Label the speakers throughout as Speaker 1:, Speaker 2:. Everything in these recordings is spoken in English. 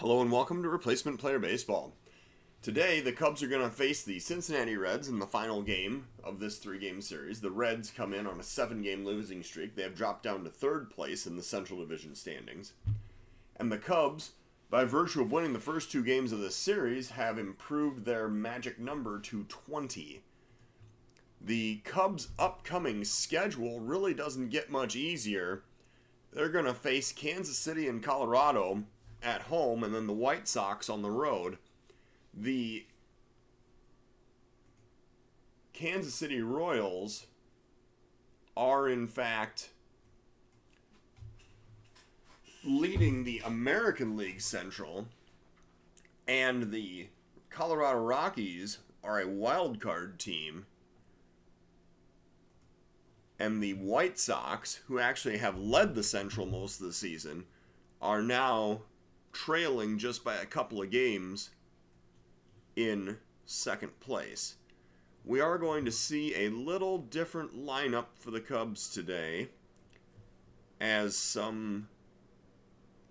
Speaker 1: Hello and welcome to Replacement Player Baseball. Today, the Cubs are going to face the Cincinnati Reds in the final game of this three-game series. The Reds come in on a 7-game losing streak. They have dropped down to third place in the Central Division standings. And the Cubs, by virtue of winning the first two games of this series, have improved their magic number to 20. The Cubs' upcoming schedule really doesn't get much easier. They're going to face Kansas City and Colorado at home, and then the White Sox on the road. The Kansas City Royals are, in fact, leading the American League Central, and the Colorado Rockies are a wild card team, and the White Sox, who actually have led the Central most of the season, are now trailing just by a couple of games in second place. We are going to see a little different lineup for the Cubs today, as some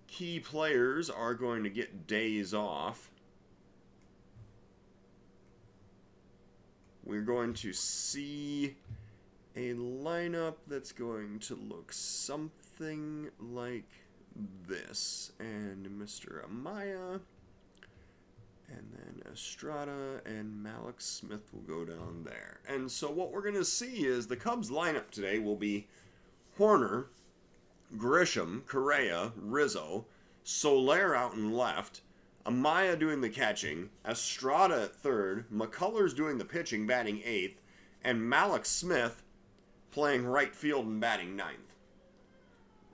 Speaker 1: key players are going to get days off. We're going to see a lineup that's going to look something like this. And Mr. Amaya, and then Estrada and Mallex Smith will go down there. And so what we're going to see is the Cubs lineup today will be Hoerner, Grisham, Correa, Rizzo, Soler out in left, Amaya doing the catching, Estrada at third, McCullers doing the pitching, batting eighth, and Mallex Smith playing right field and batting ninth.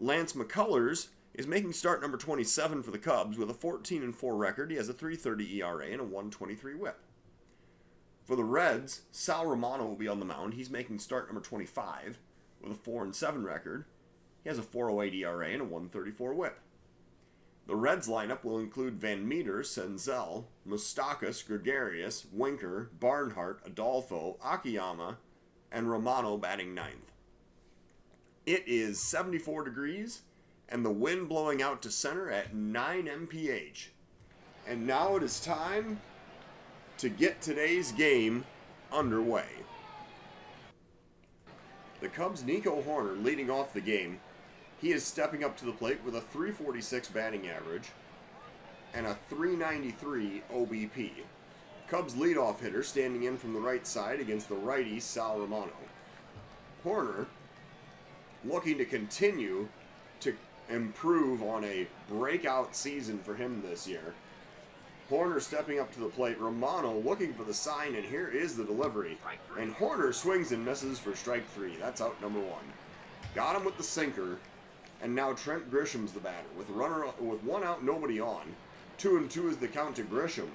Speaker 1: Lance McCullers is making start number 27 for the Cubs with a 14-4 record. He has a 3.30 ERA and a 1.23 WHIP. For the Reds, Sal Romano will be on the mound. He's making start number 25 with a 4-7 record. He has a 4.08 ERA and a 1.34 WHIP. The Reds lineup will include Van Meter, Senzel, Moustakas, Gregarious, Winker, Barnhart, Adolfo, Akiyama, and Romano batting ninth. It is 74 degrees and the wind blowing out to center at 9 mph. And now it is time to get today's game underway. The Cubs' Nico Hoerner leading off the game. He is stepping up to the plate with a 3.46 batting average and a 3.93 OBP. Cubs leadoff hitter standing in from the right side against the righty Sal Romano. Hoerner looking to continue to improve on a breakout season for him this year. Hoerner stepping up to the plate. Romano looking for the sign, and here is the delivery. And Hoerner swings and misses for strike three. That's out number one. Got him with the sinker, and now Trent Grisham's the batter with one out, nobody on. 2-2 is the count to Grisham.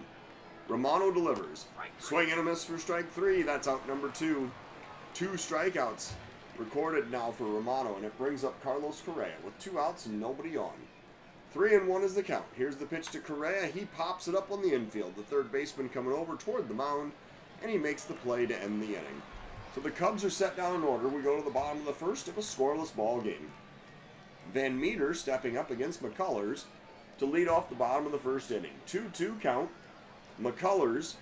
Speaker 1: Romano delivers. Swing and a miss for strike three. That's out number two. 2 strikeouts recorded now for Romano, and it brings up Carlos Correa with 2 outs and nobody on. 3-1 is the count. Here's the pitch to Correa. He pops it up on the infield. The third baseman coming over toward the mound, and he makes the play to end the inning. So the Cubs are set down in order. We go to the bottom of the first of a scoreless ball game. Van Meter stepping up against McCullers to lead off the bottom of the first inning. 2-2 count. McCullers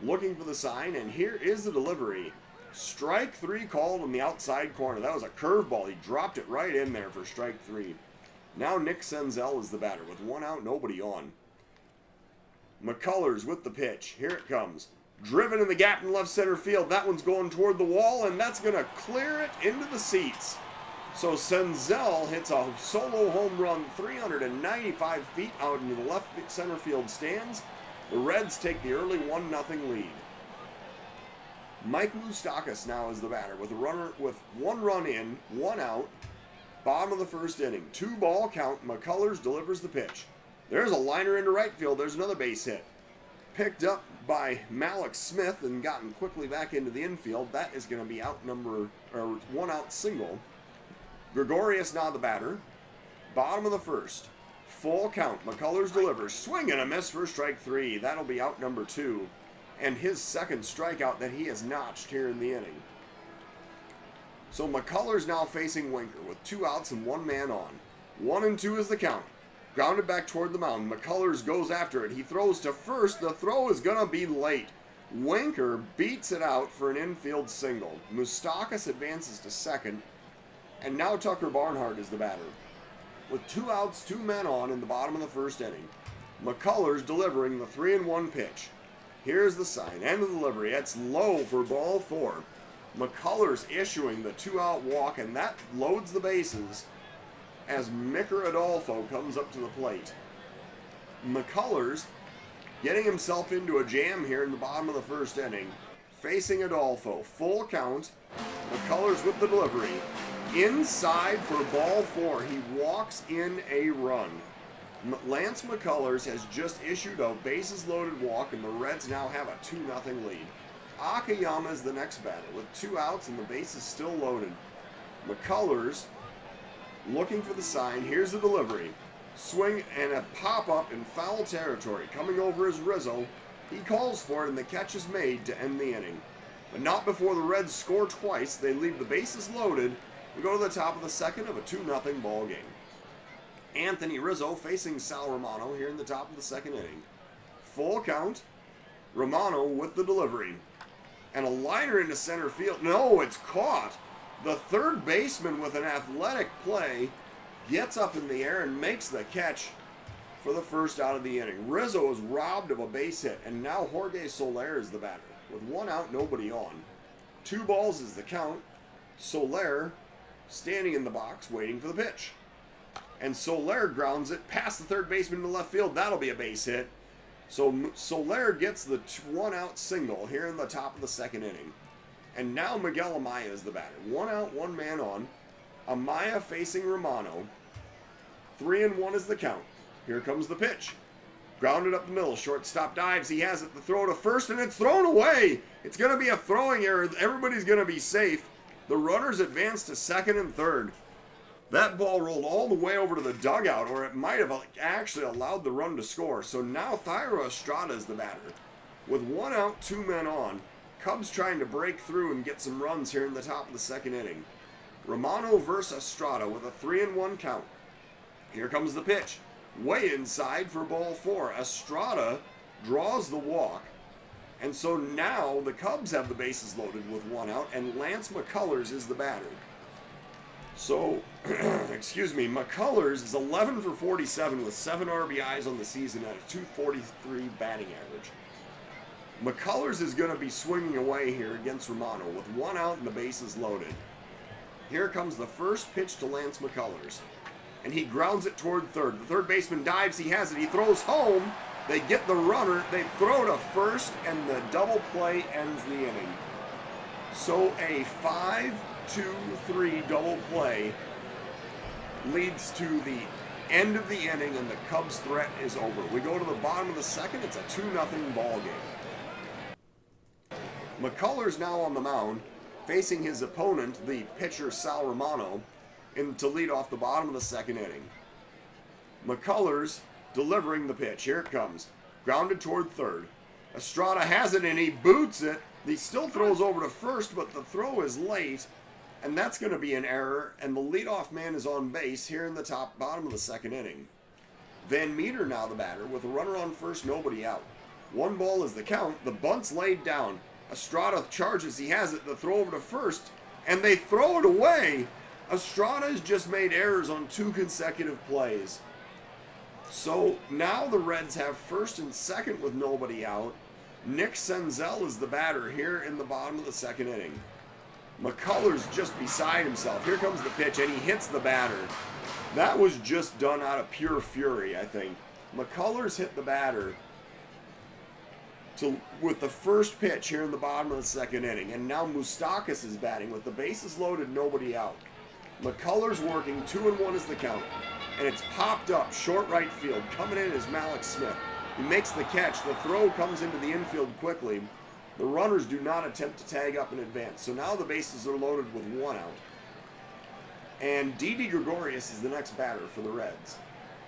Speaker 1: looking for the sign, and here is the delivery. Strike three called on the outside corner. That was a curveball. He dropped it right in there for strike three. Now Nick Senzel is the batter with 1 out, nobody on. McCullers with the pitch. Here it comes. Driven in the gap in left center field. That one's going toward the wall, and that's going to clear it into the seats. So Senzel hits a solo home run 395 feet out into the left center field stands. The Reds take the early 1-0 lead. Mike Moustakas now is the batter with one run in, 1 out. Bottom of the first inning. 2-ball count. McCullers delivers the pitch. There's a liner into right field. There's another base hit. Picked up by Mallex Smith and gotten quickly back into the infield. That is going to be out 1 out single. Gregorius now the batter. Bottom of the first. Full count. McCullers delivers. Swing and a miss for strike three. That'll be out number 2. And his second strikeout that he has notched here in the inning. So McCullers now facing Winker with 2 outs and 1 man on. 1-2 is the count. Grounded back toward the mound. McCullers goes after it. He throws to first. The throw is going to be late. Winker beats it out for an infield single. Moustakas advances to second. And now Tucker Barnhart is the batter. With 2 outs, 2 men on in the bottom of the first inning. McCullers delivering the 3-1 pitch. Here's the sign. End of the delivery. It's low for ball 4. McCullers issuing the 2-out walk, and that loads the bases as Micker Adolfo comes up to the plate. McCullers getting himself into a jam here in the bottom of the first inning. Facing Adolfo. Full count. McCullers with the delivery. Inside for ball 4. He walks in a run. Lance McCullers has just issued a bases-loaded walk, and the Reds now have a 2-0 lead. Akiyama is the next batter with 2 outs and the bases still loaded. McCullers looking for the sign. Here's the delivery. Swing and a pop-up in foul territory. Coming over is Rizzo. He calls for it, and the catch is made to end the inning. But not before the Reds score twice. They leave the bases loaded and go to the top of the second of a 2-0 ball game. Anthony Rizzo facing Sal Romano here in the top of the second inning. Full count. Romano with the delivery. And a liner into center field. No, it's caught. The third baseman with an athletic play gets up in the air and makes the catch for the first out of the inning. Rizzo is robbed of a base hit, and now Jorge Soler is the batter. With 1 out, nobody on. 2 balls is the count. Soler standing in the box waiting for the pitch. And Soler grounds it past the third baseman to left field. That'll be a base hit. So Soler gets the 1-out single here in the top of the second inning. And now Miguel Amaya is the batter. 1 out, 1 man on. Amaya facing Romano. 3-1 is the count. Here comes the pitch. Grounded up the middle. Shortstop dives. He has it. The throw to first, and it's thrown away. It's going to be a throwing error. Everybody's going to be safe. The runners advance to second and third. That ball rolled all the way over to the dugout, or it might have actually allowed the run to score. So now Thairo Estrada is the batter. With 1 out, 2 men on. Cubs trying to break through and get some runs here in the top of the second inning. Romano versus Estrada with a 3-1 count. Here comes the pitch. Way inside for ball 4. Estrada draws the walk. And so now the Cubs have the bases loaded with 1 out, and Lance McCullers is the batter. So, McCullers is 11 for 47 with 7 RBIs on the season at a 243 batting average. McCullers is going to be swinging away here against Romano with 1 out and the bases loaded. Here comes the first pitch to Lance McCullers. And he grounds it toward third. The third baseman dives. He has it. He throws home. They get the runner. They throw to first, and the double play ends the inning. So a 5-2-3 double play leads to the end of the inning, and the Cubs' threat is over. We go to the bottom of the second. It's a 2-0 ball game. McCullers now on the mound, facing his opponent, the pitcher Sal Romano, to lead off the bottom of the second inning. McCullers delivering the pitch. Here it comes. Grounded toward third. Estrada has it, and he boots it. He still throws over to first, but the throw is late, and that's going to be an error, and the leadoff man is on base here in the bottom of the second inning. Van Meter now the batter with a runner on first, nobody out. 1 ball is the count. The bunt's laid down. Estrada charges. He has it. The throw over to first, and they throw it away. Estrada has just made errors on 2 consecutive plays. So now the Reds have first and second with nobody out. Nick Senzel is the batter here in the bottom of the second inning. McCullers just beside himself. Here comes the pitch, and he hits the batter. That was just done out of pure fury, I think. McCullers hit the batter with the first pitch here in the bottom of the second inning. And now Moustakas is batting with the bases loaded, nobody out. McCullers working. 2-1 is the count. And it's popped up short right field. Coming in is Malik Smith. He makes the catch. The throw comes into the infield quickly. The runners do not attempt to tag up in advance. So now the bases are loaded with 1 out. And Didi Gregorius is the next batter for the Reds.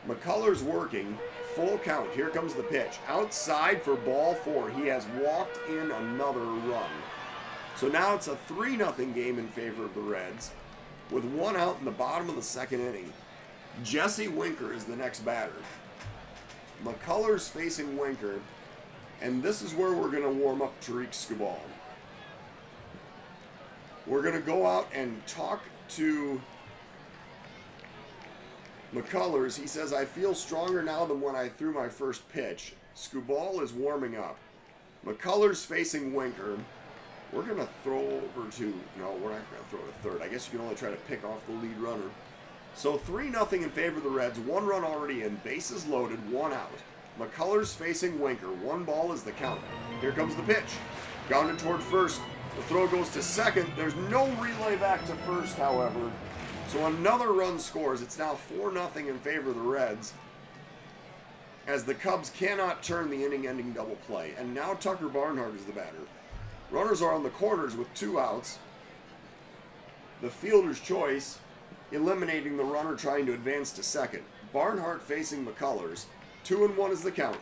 Speaker 1: McCullers working. Full count. Here comes the pitch. Outside for ball 4. He has walked in another run. So now it's a 3-0 game in favor of the Reds, with 1 out in the bottom of the second inning. Jesse Winker is the next batter. McCullers facing Winker. And this is where we're going to warm up Tarik Skubal. We're going to go out and talk to McCullers. He says, I feel stronger now than when I threw my first pitch. Skubal is warming up. McCullers facing Winker. We're going to throw over to... No, we're not going to throw to third. I guess you can only try to pick off the lead runner. So 3-0 in favor of the Reds. 1 run already in. Bases loaded. 1 out. McCullers facing Winker. 1 ball is the count. Here comes the pitch. Grounded toward first. The throw goes to second. There's no relay back to first, however. So another run scores. It's now 4-0 in favor of the Reds, as the Cubs cannot turn the inning-ending double play. And now Tucker Barnhart is the batter. Runners are on the corners with 2 outs. The fielder's choice, eliminating the runner trying to advance to second. Barnhart facing McCullers. 2-1 is the count.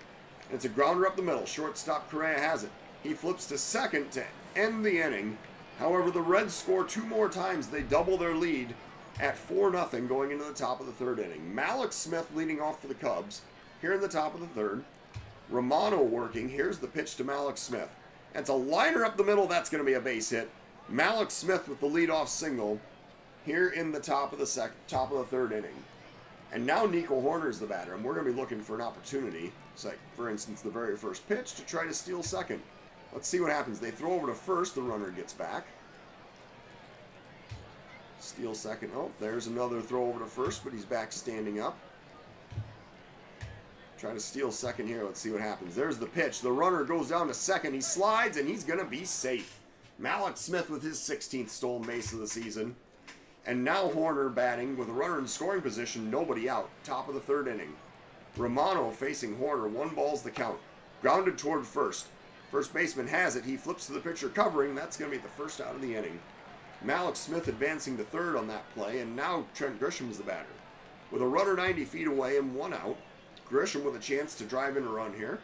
Speaker 1: And it's a grounder up the middle. Shortstop Correa has it. He flips to second to end the inning. However, the Reds score 2 more times. They double their lead at 4-0 going into the top of the 3rd inning. Mallex Smith leading off for the Cubs here in the top of the 3rd. Romano working. Here's the pitch to Mallex Smith. It's a liner up the middle. That's going to be a base hit. Mallex Smith with the leadoff single here in the top of the 3rd inning. And now Nico Hoerner is the batter, and we're going to be looking for an opportunity. It's like, for instance, the very first pitch to try to steal second. Let's see what happens. They throw over to first. The runner gets back. Steal second. Oh, there's another throw over to first, but he's back standing up. Try to steal second here. Let's see what happens. There's the pitch. The runner goes down to second. He slides, and he's going to be safe. Mallex Smith with his 16th stolen base of the season. And now Hoerner batting with a runner in scoring position, nobody out. Top of the 3rd inning. Romano facing Hoerner. 1 ball's the count. Grounded toward first. First baseman has it. He flips to the pitcher covering. That's going to be the first out of the inning. Mallex Smith advancing to third on that play. And now Trent Grisham is the batter. With a runner 90 feet away and 1 out. Grisham with a chance to drive in a run here.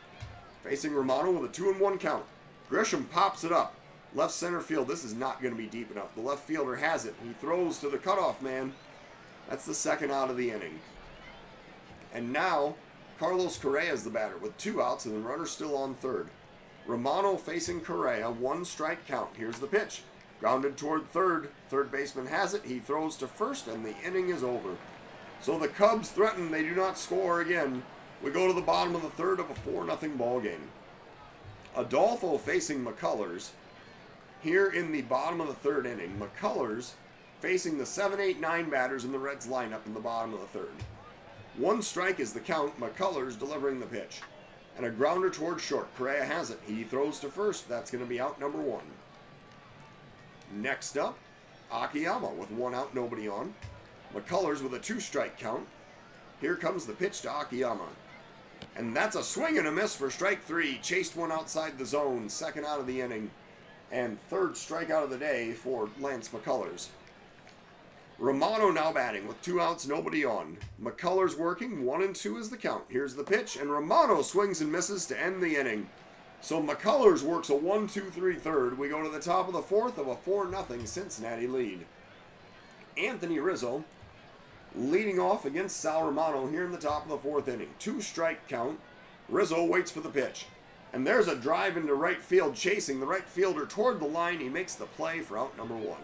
Speaker 1: Facing Romano with a 2-1 count. Grisham pops it up. Left center field. This is not going to be deep enough. The left fielder has it. He throws to the cutoff man. That's the 2nd out of the inning. And now Carlos Correa is the batter with 2 outs and the runner still on third. Romano facing Correa. 1 strike count. Here's the pitch. Grounded toward third. Third baseman has it. He throws to first and the inning is over. So the Cubs threaten. They do not score again. We go to the bottom of the 3rd of a 4-0 ball game. Adolfo facing McCullers. Here in the bottom of the 3rd inning, McCullers facing the 7, 8, 9 batters in the Reds lineup in the bottom of the 3rd. 1 strike is the count. McCullers delivering the pitch. And a grounder toward short. Correa has it. He throws to first. That's going to be out number 1. Next up, Akiyama with 1 out, nobody on. McCullers with a 2-strike count. Here comes the pitch to Akiyama. And that's a swing and a miss for strike 3. Chased one outside the zone. 2nd out of the inning. And 3rd strikeout of the day for Lance McCullers. Romano now batting with 2 outs, nobody on. McCullers working. 1-2 is the count. Here's the pitch. And Romano swings and misses to end the inning. So McCullers works a 1-2-3 third. We go to the top of the 4th of a 4-0 Cincinnati lead. Anthony Rizzo leading off against Sal Romano here in the top of the 4th inning. 2-strike count. Rizzo waits for the pitch. And there's a drive into right field, chasing the right fielder toward the line. He makes the play for out number 1.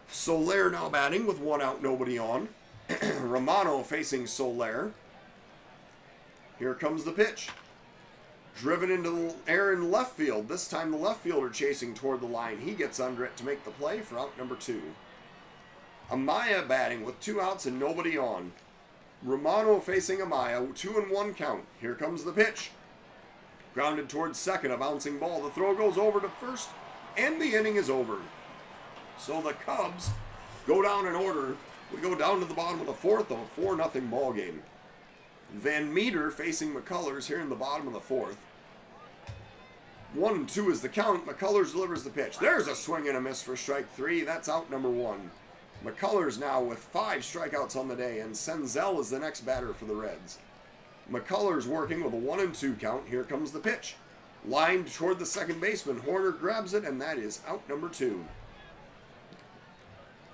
Speaker 1: Soler now batting with 1 out, nobody on. Romano facing Soler. Here comes the pitch. Driven into the air in left field. This time the left fielder chasing toward the line. He gets under it to make the play for out number 2. Amaya batting with 2 outs and nobody on. Romano facing Amaya, 2-1 count. Here comes the pitch. Grounded towards second, a bouncing ball. The throw goes over to first, and the inning is over. So the Cubs go down in order. We go down to the bottom of the 4th of a 4-0 ball game. Van Meter facing McCullers here in the bottom of the 4th. 1-2 is the count. McCullers delivers the pitch. There's a swing and a miss for strike 3. That's out number 1. McCullers now with 5 strikeouts on the day, and Senzel is the next batter for the Reds. McCullers working with a 1-2 count. Here comes the pitch. Lined toward the second baseman. Hoerner grabs it, and that is out number 2.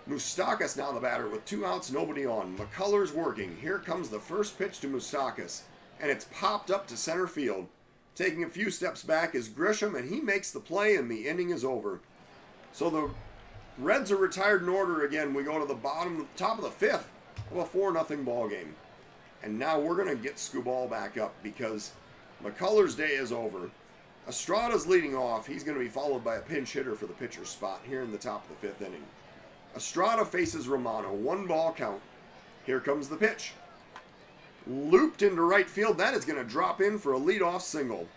Speaker 1: Moustakas now the batter with 2 outs, nobody on. McCullers working. Here comes the first pitch to Moustakas, and it's popped up to center field. Taking a few steps back is Grisham, and he makes the play, and the inning is over. So the Reds are retired in order again. We go to the top of the 5th of a 4-0 ball game. And now we're going to get Skubal back up because McCullers' day is over. Estrada's leading off. He's going to be followed by a pinch hitter for the pitcher's spot here in the top of the 5th inning. Estrada faces Romano. 1-ball count. Here comes the pitch. Looped into right field. That is going to drop in for a leadoff single.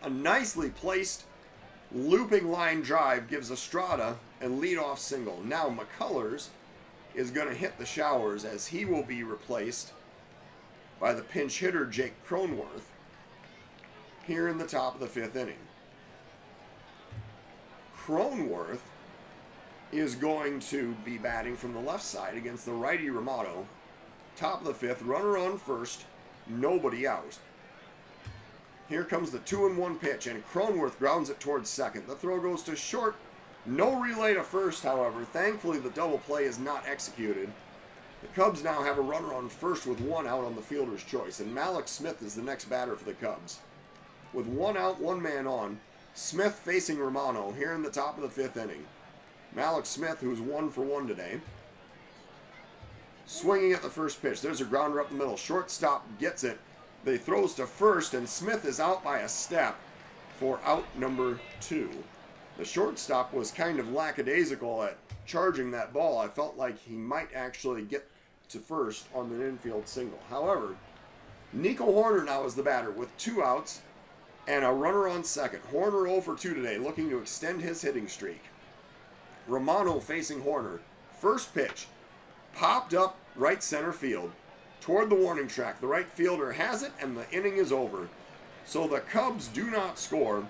Speaker 1: A nicely placed looping line drive gives Estrada a leadoff single. Now McCullers is going to hit the showers as he will be replaced by the pinch hitter Jake Cronenworth here in the top of the 5th inning. Cronenworth is going to be batting from the left side against the righty Romano. Top of the 5th, runner on first, nobody out. Here comes the 2-1 pitch, and Cronenworth grounds it towards second. The throw goes to short. No relay to first, however. Thankfully, the double play is not executed. The Cubs now have a runner on first with 1 out on the fielder's choice, and Mallex Smith is the next batter for the Cubs. With 1 out, 1 man on, Smith facing Romano here in the top of the 5th inning. Mallex Smith, who's 1 for 1 today, swinging at the first pitch. There's a grounder up the middle. Shortstop gets it. They throws to first, and Smith is out by a step for out number 2. The shortstop was kind of lackadaisical at charging that ball. I felt like he might actually get to first on the infield single. However, Nico Hoerner now is the batter with 2 outs and a runner on second. Hoerner 0 for 2 today, looking to extend his hitting streak. Romano facing Hoerner. First pitch, popped up right center field toward the warning track. The right fielder has it, and the inning is over. So the Cubs do not score.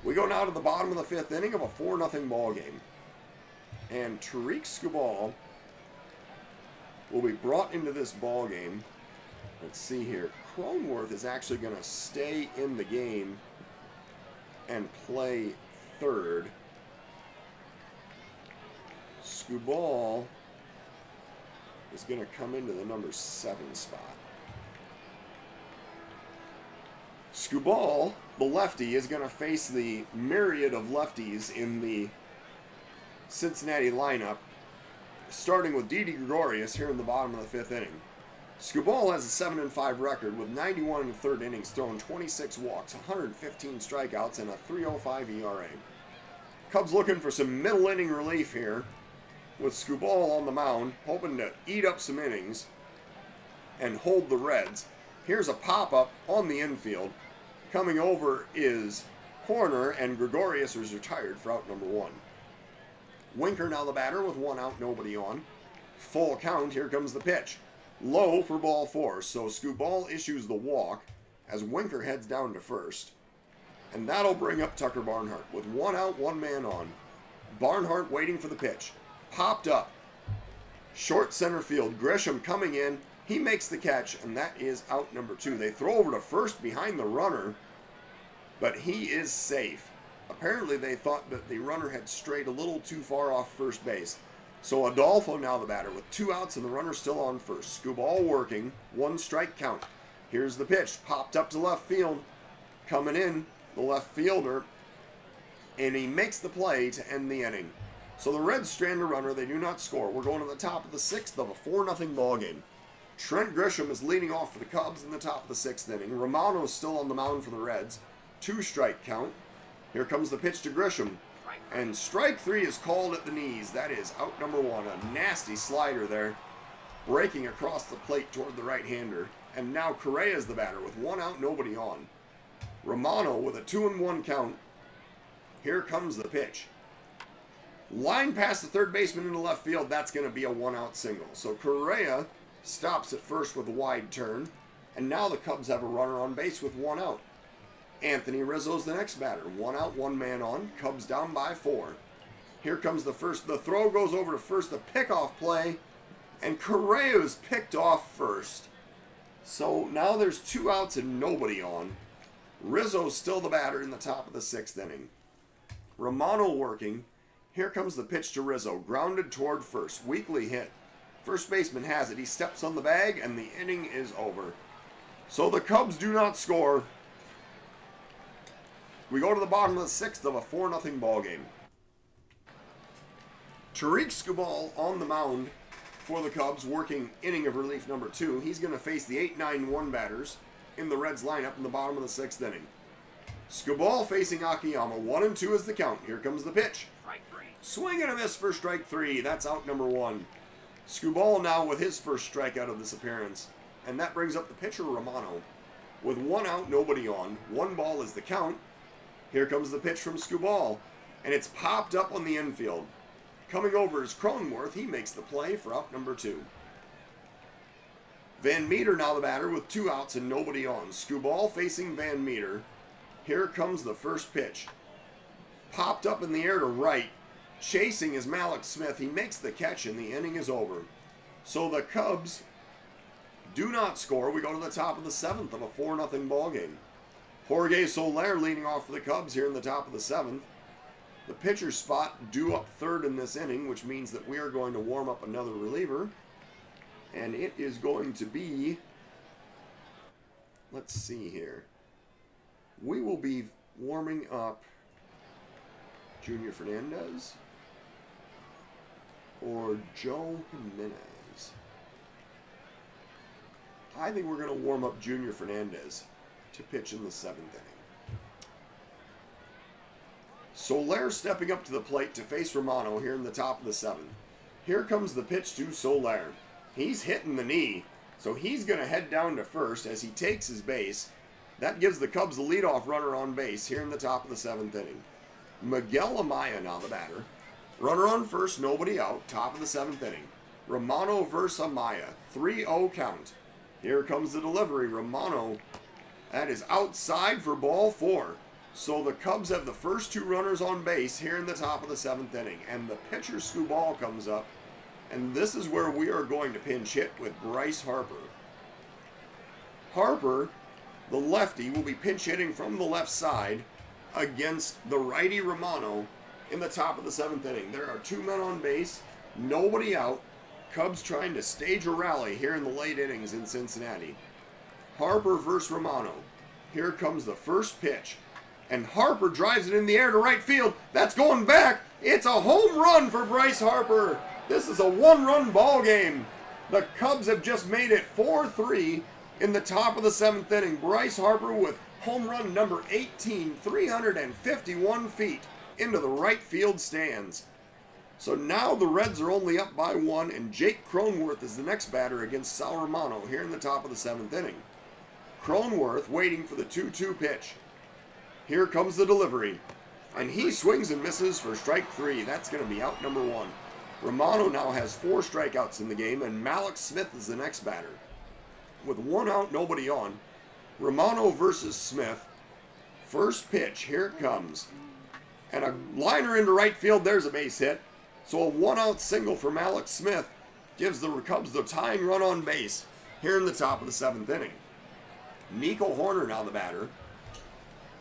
Speaker 1: We go now to the bottom of the 5th inning of a 4-0 ball game. And Tarik Skubal will be brought into this ball game. Let's see here. Cronenworth is actually going to stay in the game and play third. Skubal is going to come into the number 7 spot. Skubal, the lefty, is going to face the myriad of lefties in the Cincinnati lineup, starting with Didi Gregorius here in the bottom of the 5th inning. Skubal has a 7-5 record with 91 1/3 innings thrown, 26 walks, 115 strikeouts, and a 3.05 ERA. Cubs looking for some middle inning relief here with Skubal on the mound, hoping to eat up some innings and hold the Reds. Here's a pop-up on the infield. Coming over is Hoerner, and Gregorius is retired for out number 1. Winker now the batter with 1 out, nobody on. Full count, here comes the pitch. Low for ball 4, so Skubal issues the walk as Winker heads down to first. And that'll bring up Tucker Barnhart with 1 out, 1 man on. Barnhart waiting for the pitch. Popped up. Short center field. Grisham coming in. He makes the catch, and that is out number 2. They throw over to first behind the runner, but he is safe. Apparently they thought that the runner had strayed a little too far off first base. So Adolfo now the batter with 2 outs and the runner still on first. Skubal working, 1 strike count. Here's the pitch, popped up to left field. Coming in, the left fielder, and he makes the play to end the inning. So the Reds strand a runner, they do not score. We're going to the top of the 6th of a 4-0 ball game. Trent Grisham is leading off for the Cubs in the top of the 6th inning. Romano is still on the mound for the Reds. 2 strike count. Here comes the pitch to Grisham. And strike 3 is called at the knees. That is out number 1. A nasty slider there, breaking across the plate toward the right-hander. And now Correa is the batter with 1 out, nobody on. Romano with a 2-1 count. Here comes the pitch. Line past the third baseman into left field. That's going to be a 1-out single. So Correa stops at first with a wide turn. And now the Cubs have a runner on base with 1 out. Anthony Rizzo's the next batter. 1 out, 1 man on. Cubs down by 4. Here comes the first. The throw goes over to first. The pickoff play. And Correa is picked off first. So now there's 2 outs and nobody on. Rizzo's still the batter in the top of the 6th inning. Romano working. Here comes the pitch to Rizzo. Grounded toward first. Weakly hit. First baseman has it. He steps on the bag, and the inning is over. So the Cubs do not score. We go to the bottom of the sixth of a 4-0 ball game. Tarik Skubal on the mound for the Cubs, working inning of relief number 2. He's going to face the 8-9-1 batters in the Reds lineup in the bottom of the 6th inning. Skubal facing Akiyama. 1-2 is the count. Here comes the pitch. Swing and a miss for strike 3. That's out number 1. Skubal now with his first strikeout of this appearance. And that brings up the pitcher, Romano. With 1 out, nobody on. 1 ball is the count. Here comes the pitch from Skubal. And it's popped up on the infield. Coming over is Cronenworth. He makes the play for out number 2. Van Meter now the batter with 2 outs and nobody on. Skubal facing Van Meter. Here comes the first pitch. Popped up in the air to right. Chasing is Mallex Smith. He makes the catch and the inning is over. So the Cubs do not score. We go to the top of the 7th of a 4-0 ball game. Jorge Soler leading off for the Cubs here in the top of the 7th. The pitcher's spot due up 3rd in this inning, which means that we are going to warm up another reliever. And it is going to be, let's see here. We will be warming up Junior Fernandez or Joe Jimenez. I think we're going to warm up Junior Fernandez to pitch in the 7th inning. Soler stepping up to the plate to face Romano here in the top of the 7th. Here comes the pitch to Soler. He's hitting the knee, so he's going to head down to first as he takes his base. That gives the Cubs the leadoff runner on base here in the top of the 7th inning. Miguel Amaya now the batter. Runner on first, nobody out, top of the 7th inning. Romano versus Amaya, 3-0 count. Here comes the delivery. Romano, that is outside for ball 4. So the Cubs have the first 2 runners on base here in the top of the 7th inning. And the pitcher Skubal comes up. And this is where we are going to pinch hit with Bryce Harper. Harper, the lefty, will be pinch hitting from the left side against the righty Romano in the top of the 7th inning. There are 2 men on base, nobody out. Cubs trying to stage a rally here in the late innings in Cincinnati. Harper versus Romano. Here comes the first pitch. And Harper drives it in the air to right field. That's going back. It's a home run for Bryce Harper. This is a 1-run ball game. The Cubs have just made it 4-3 in the top of the 7th inning. Bryce Harper with home run number 18, 351 feet into the right field stands. So now the Reds are only up by 1, and Jake Cronenworth is the next batter against Sal Romano here in the top of the 7th inning. Cronenworth waiting for the 2-2 pitch. Here comes the delivery, and he swings and misses for strike 3. That's going to be out number 1. Romano now has 4 strikeouts in the game, and Mallex Smith is the next batter. With 1 out, nobody on. Romano versus Smith. First pitch, here it comes. And a liner into right field, there's a base hit. So a 1-out single for Mallex Smith gives the Cubs the tying run on base here in the top of the 7th inning. Nico Hoerner now the batter,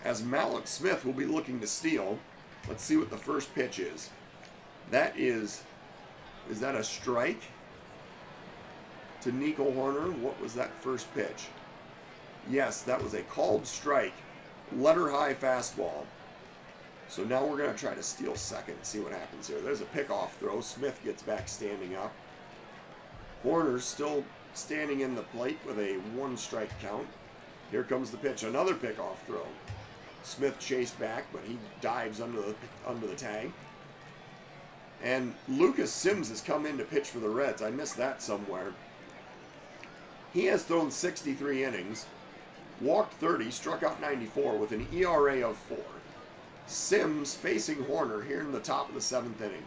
Speaker 1: as Mallex Smith will be looking to steal. Let's see what the first pitch is. That is that a strike to Nico Hoerner? What was that first pitch? Yes, that was a called strike. Letter high fastball. So now we're going to try to steal second and see what happens here. There's a pickoff throw. Smith gets back standing up. Hoerner's still standing in the plate with a 1-strike count. Here comes the pitch. Another pickoff throw. Smith chased back, but he dives under the tag. And Lucas Sims has come in to pitch for the Reds. I missed that somewhere. He has thrown 63 innings, walked 30, struck out 94 with an ERA of 4. Sims facing Hoerner here in the top of the 7th inning.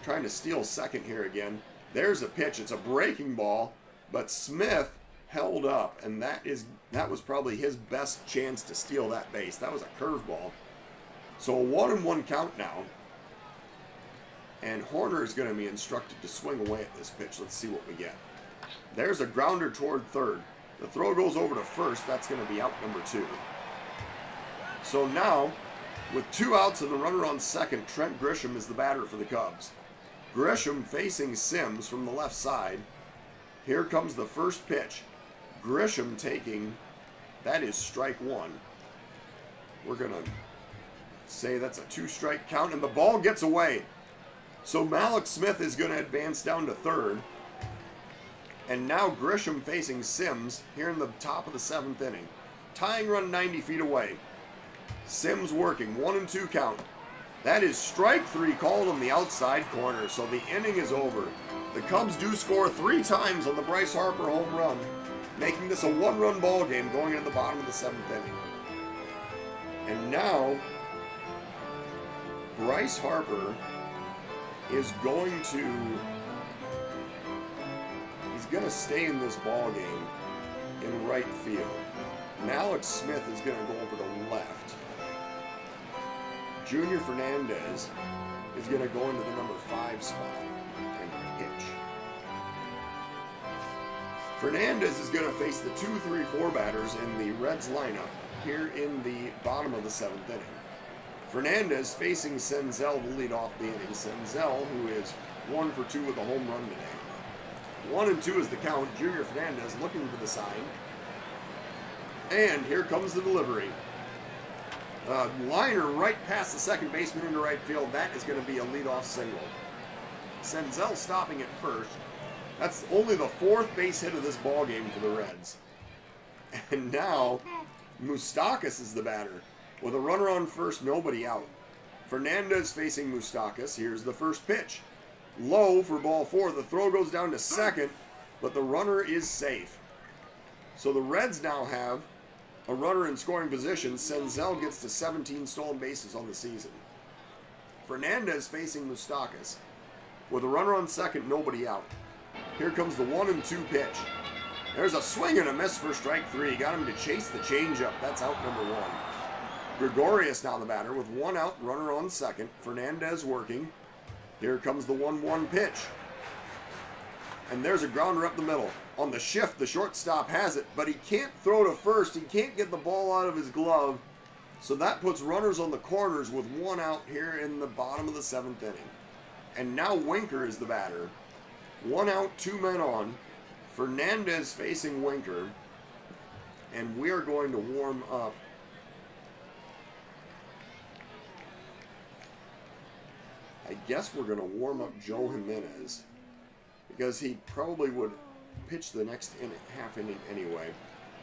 Speaker 1: Trying to steal second here again. There's a pitch. It's a breaking ball, but Smith held up, and that was probably his best chance to steal that base. That was a curveball. So a 1-1 count now. And Hoerner is going to be instructed to swing away at this pitch. Let's see what we get. There's a grounder toward third. The throw goes over to first. That's going to be out number 2. So now With 2 outs and the runner on second, Trent Grisham is the batter for the Cubs. Grisham facing Sims from the left side. Here comes the first pitch. Grisham taking, that is strike 1. We're going to say that's a 2-strike count, and the ball gets away. So Mallex Smith is going to advance down to third. And now Grisham facing Sims here in the top of the 7th inning. Tying run 90 feet away. Sims working, 1-2 count. That is strike 3 called on the outside corner, so the inning is over. The Cubs do score 3 times on the Bryce Harper home run, making this a 1-run ball game going into the bottom of the 7th inning. And now, Bryce Harper is going to stay in this ball game in right field. Mallex Smith is going to go over to left. Junior Fernandez is going to go into the number 5 spot and pitch. Fernandez is going to face the 2, 3, 4 batters in the Reds lineup here in the bottom of the 7th inning. Fernandez facing Senzel to lead off the inning. Senzel, who is 1 for 2 with a home run today. 1-2 is the count. Junior Fernandez looking for the sign. And here comes the delivery. Liner right past the second baseman into right field. That is going to be a leadoff single. Senzel stopping at first. That's only the 4th base hit of this ball game for the Reds. And now, Moustakas is the batter. With a runner on first, nobody out. Fernandez facing Moustakas. Here's the first pitch. Low for ball 4. The throw goes down to second, but the runner is safe. So the Reds now have a runner in scoring position. Senzel gets to 17 stolen bases on the season. Fernandez facing Moustakas. With a runner on second, nobody out. Here comes the 1-2 pitch. There's a swing and a miss for strike 3. Got him to chase the changeup. That's out number 1. Gregorius now the batter with 1 out, runner on second. Fernandez working. Here comes the 1-1 pitch. And there's a grounder up the middle. On the shift, the shortstop has it, but he can't throw to first. He can't get the ball out of his glove. So that puts runners on the corners with 1 out here in the bottom of the 7th inning. And now Winker is the batter. 1 out, 2 men on. Fernandez facing Winker. And we are going to warm up. I guess we're going to warm up Joe Jimenez, because he probably would pitch the next half inning anyway.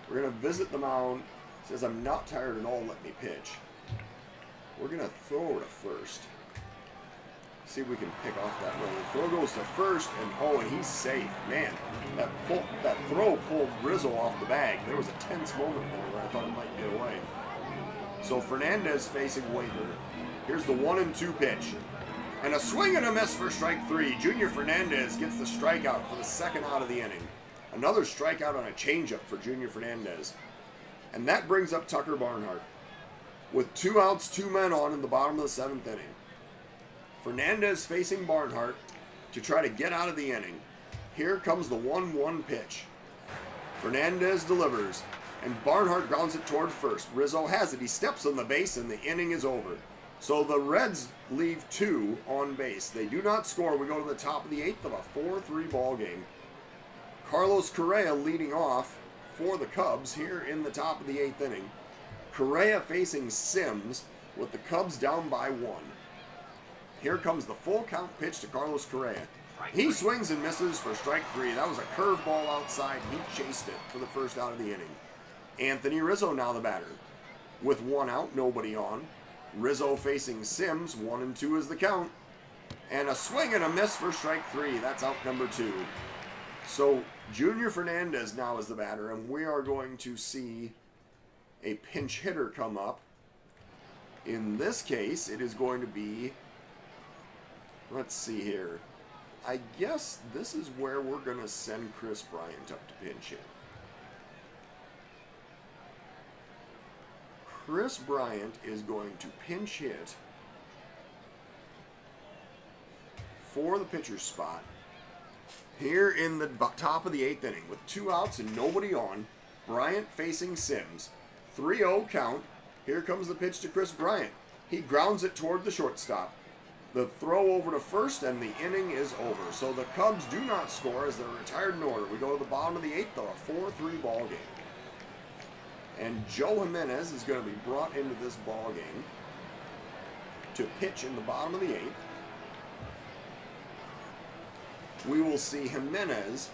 Speaker 1: We're going to visit the mound. Says, I'm not tired at all, let me pitch. We're going to throw to first. See if we can pick off that run. The throw goes to first, and he's safe. Man, that throw pulled Rizzo off the bag. There was a tense moment there where I thought it might get away. So Fernandez facing Winker. Here's the 1-2 pitch. And a swing and a miss for strike 3. Junior Fernandez gets the strikeout for the 2nd out of the inning. Another strikeout on a changeup for Junior Fernandez. And that brings up Tucker Barnhart. With 2 outs, 2 men on in the bottom of the 7th inning. Fernandez facing Barnhart to try to get out of the inning. Here comes the 1-1 pitch. Fernandez delivers, and Barnhart grounds it toward first. Rizzo has it. He steps on the base, and the inning is over. So the Reds leave 2 on base. They do not score. We go to the top of the 8th of a 4-3 ball game. Carlos Correa leading off for the Cubs here in the top of the 8th inning. Correa facing Sims with the Cubs down by 1. Here comes the full count pitch to Carlos Correa. He swings and misses for strike 3. That was a curveball outside. He chased it for the 1st out of the inning. Anthony Rizzo now the batter. With 1 out, nobody on. Rizzo facing Sims, 1-2 is the count. And a swing and a miss for strike 3. That's out number 2. So Junior Fernandez now is the batter, and we are going to see a pinch hitter come up. In this case, it is going to be, let's see here. I guess this is where we're going to send Kris Bryant up to pinch hit. Kris Bryant is going to pinch hit for the pitcher's spot here in the top of the 8th inning with 2 outs and nobody on. Bryant facing Sims. 3-0 count. Here comes the pitch to Kris Bryant. He grounds it toward the shortstop. The throw over to first, and the inning is over. So the Cubs do not score as they're retired in order. We go to the bottom of the 8th, a 4-3 ball game. And Joe Jimenez is going to be brought into this ball game to pitch in the bottom of the 8th. We will see Jimenez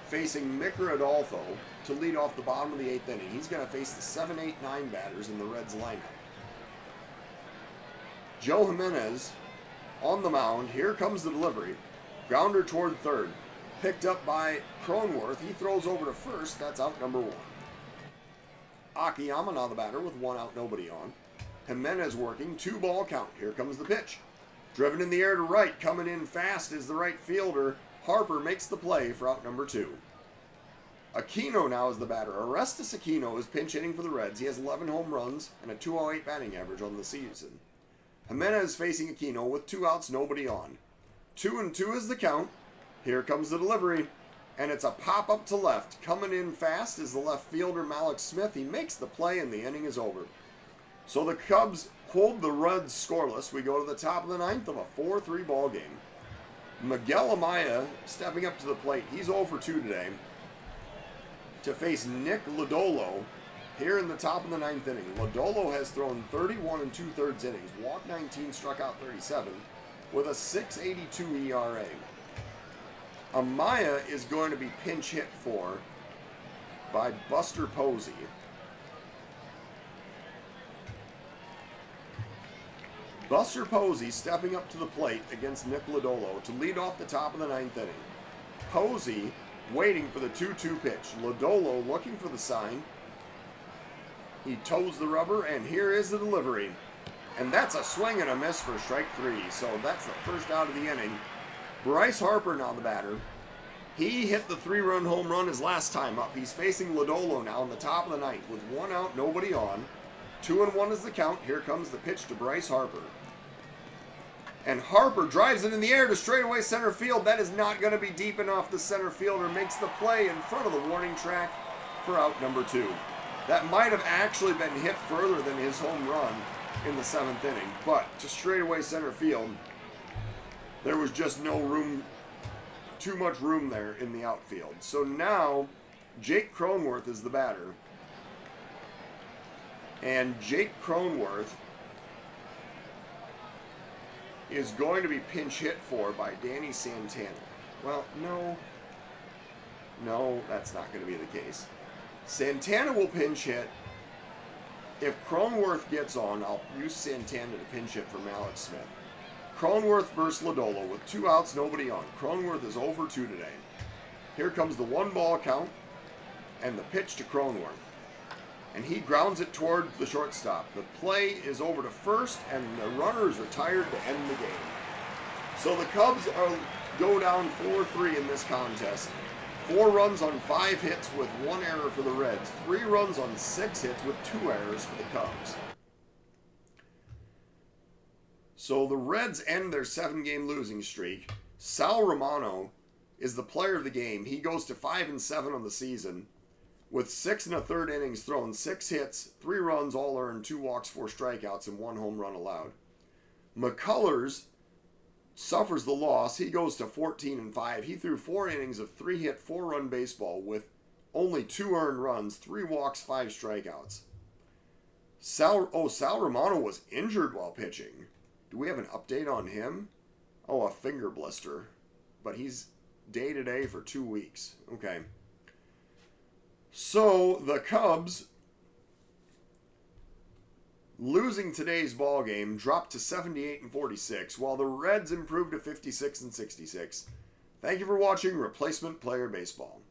Speaker 1: facing Mick Rodolfo to lead off the bottom of the 8th inning. He's going to face the 7, 8, 9 batters in the Reds lineup. Joe Jimenez on the mound. Here comes the delivery. Grounder toward third. Picked up by Cronenworth. He throws over to first. That's out number 1. Akiyama now the batter with 1 out, nobody on. Jimenez working. 2-ball count. Here comes the pitch. Driven in the air to right. Coming in fast is the right fielder. Harper makes the play for out number 2. Aquino now is the batter. Orestes Aquino is pinch hitting for the Reds. He has 11 home runs and a 208 batting average on the season. Jimenez facing Aquino with 2 outs, nobody on. 2-2 is the count. Here comes the delivery. And it's a pop-up to left. Coming in fast is the left fielder, Malik Smith. He makes the play, and the inning is over. So the Cubs hold the Reds scoreless. We go to the top of the 9th of a 4-3 ball game. Miguel Amaya stepping up to the plate. He's 0 for 2 today to face Nick Lodolo here in the top of the 9th inning. Lodolo has thrown 31 2/3 innings, walked 19, struck out 37, with a 6.82 ERA. Amaya is going to be pinch hit for by Buster Posey. Buster Posey stepping up to the plate against Nick Lodolo to lead off the top of the 9th inning. Posey waiting for the 2-2 pitch. Lodolo looking for the sign. He toes the rubber, and here is the delivery. And that's a swing and a miss for strike 3. So that's the first out of the inning. Bryce Harper now the batter. He hit the 3-run home run his last time up. He's facing Lodolo now in the top of the 9th with 1 out, nobody on. 2-1 is the count. Here comes the pitch to Bryce Harper. And Harper drives it in the air to straightaway center field. That is not going to be deep enough. The center fielder makes the play in front of the warning track for out number 2. That might have actually been hit further than his home run in the 7th inning. But to straightaway center field, there was just no room, too much room there in the outfield. So now Jake Cronenworth is the batter. And Jake Cronenworth is going to be pinch hit for by Danny Santana. Well, no, that's not going to be the case. Santana will pinch hit. If Cronenworth gets on, I'll use Santana to pinch hit for Malik Smith. Cronenworth versus Lodolo with 2 outs, nobody on. Cronenworth is 0 for 2 today. Here comes the 1-ball count and the pitch to Cronenworth. And he grounds it toward the shortstop. The play is over to first, and the runner is retired to end the game. So the Cubs go down 4-3 in this contest. 4 runs on 5 hits with 1 error for the Reds. 3 runs on 6 hits with 2 errors for the Cubs. So the Reds end their 7-game losing streak. Sal Romano is the player of the game. He goes to 5-7 on the season, with 6 1/3 innings thrown, 6 hits, 3 runs, all earned, 2 walks, 4 strikeouts, and 1 home run allowed. McCullers suffers the loss. He goes to 14-5. He threw 4 innings of 3-hit, 4-run baseball with only 2 earned runs, 3 walks, 5 strikeouts. Sal Romano was injured while pitching. Do we have an update on him? Oh, a finger blister. But he's day-to-day for 2 weeks. Okay. So the Cubs, losing today's ball game, dropped to 78-46, while the Reds improved to 56-66. Thank you for watching Replacement Player Baseball.